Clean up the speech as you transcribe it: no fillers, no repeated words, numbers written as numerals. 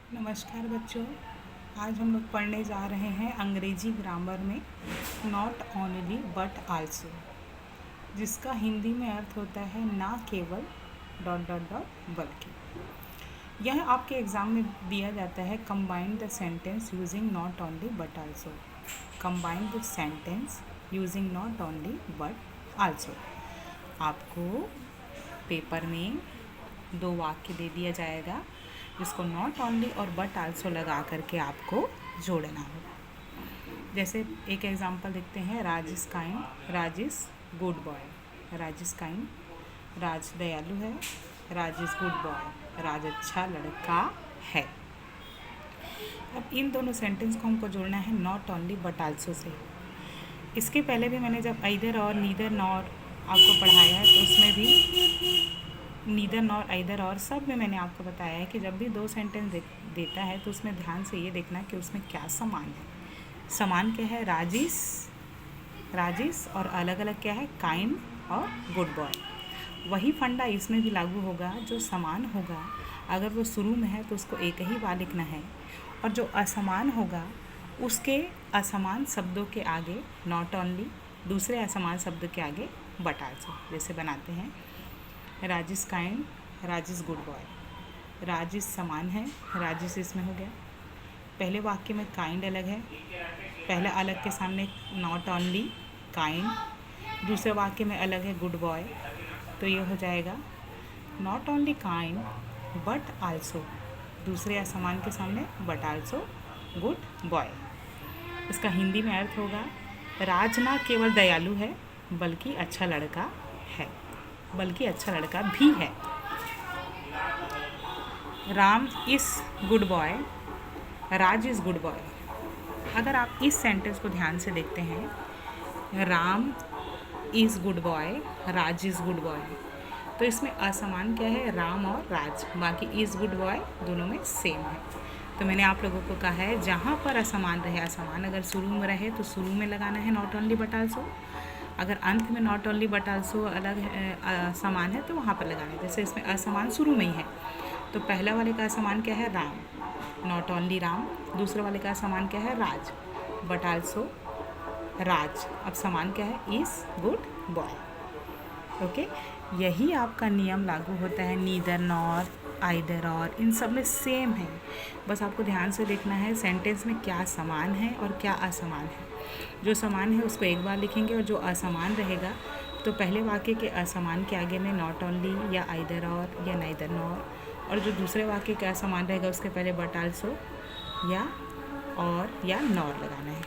नमस्कार बच्चों। आज हम लोग पढ़ने जा रहे हैं अंग्रेजी ग्रामर में नॉट ओनली बट आल्सो, जिसका हिंदी में अर्थ होता है ना केवल ... बल्कि। यह आपके एग्ज़ाम में दिया जाता है combine the sentence using not only but also. Combine the sentence using not only but also. आपको पेपर में 2 वाक्य दे दिया जाएगा जिसको नॉट ओनली और बट आल्सो लगा करके आपको जोड़ना होगा। जैसे एक एग्जांपल देखते हैं, Raj is kind, Raj is good boy. Raj is kind, Raj दयालु है। Raj is good boy, Raj अच्छा लड़का है। अब इन दोनों सेंटेंस को हमको जोड़ना है not only but also say. इसके पहले भी मैंने जब आइदर और नीदर नॉर आपको पढ़ाया है तो उसमें भी नीदर नॉर आइदर और सब में मैंने आपको बताया है कि जब भी 2 सेंटेंस देता है तो उसमें ध्यान से ये देखना कि उसमें क्या समान है। समान क्या है? राजिस और अलग अलग क्या है? काइंड और गुड बॉय। वही फंडा इसमें भी लागू होगा। जो समान होगा अगर वो शुरू में है तो उसको एक ही बार लिखना है, और जो असमान होगा उसके असमान शब्दों के आगे नॉट ओनली, दूसरे असमान शब्द के आगे बट आल्सो। जैसे बनाते हैं, Raj is kind, Raj is good boy. Raj is समान है, राज इज़ इसमें हो गया। पहले वाक्य में काइंड अलग है, पहले अलग के सामने नॉट ओनली काइंड। दूसरे वाक्य में अलग है गुड बॉय, तो ये हो जाएगा not only kind but also. दूसरे असमान के सामने बट आल्सो गुड बॉय। इसका हिंदी में अर्थ होगा, राज ना केवल दयालु है बल्कि अच्छा लड़का है, बल्कि अच्छा लड़का भी है। Ram is good boy, Raj is good boy. अगर आप इस सेंटेंस को ध्यान से देखते हैं, Ram is good boy, Raj is good boy, तो इसमें असमान क्या है? राम और राज। बाकी इज़ गुड बॉय दोनों में सेम है। तो मैंने आप लोगों को कहा है जहाँ पर असमान रहे, असमान अगर शुरू में रहे तो शुरू में लगाना है नॉट ओनली बट आल्सो। अगर अंत में नॉट ओनली बट आल्सो अलग समान है तो वहाँ पर लगाना है। जैसे इसमें असमान शुरू में ही है तो पहला वाले का असमान क्या है? Ram, not only Ram. दूसरे वाले का असमान क्या है? राज, बट आल्सो राज। अब समान क्या है? Is good boy. ओके, यही आपका नियम लागू होता है नीदर नॉर आइदर और, इन सब में सेम है। बस आपको ध्यान से देखना है सेंटेंस में क्या समान है और क्या असमान है। जो समान है उसको एक बार लिखेंगे, और जो असमान रहेगा तो पहले वाक्य के असमान के आगे में नॉट ओनली या आइदर और या नाइदर नॉर, और जो दूसरे वाक्य के असमान रहेगा उसके पहले बट आल्सो या और या नॉर लगाना है।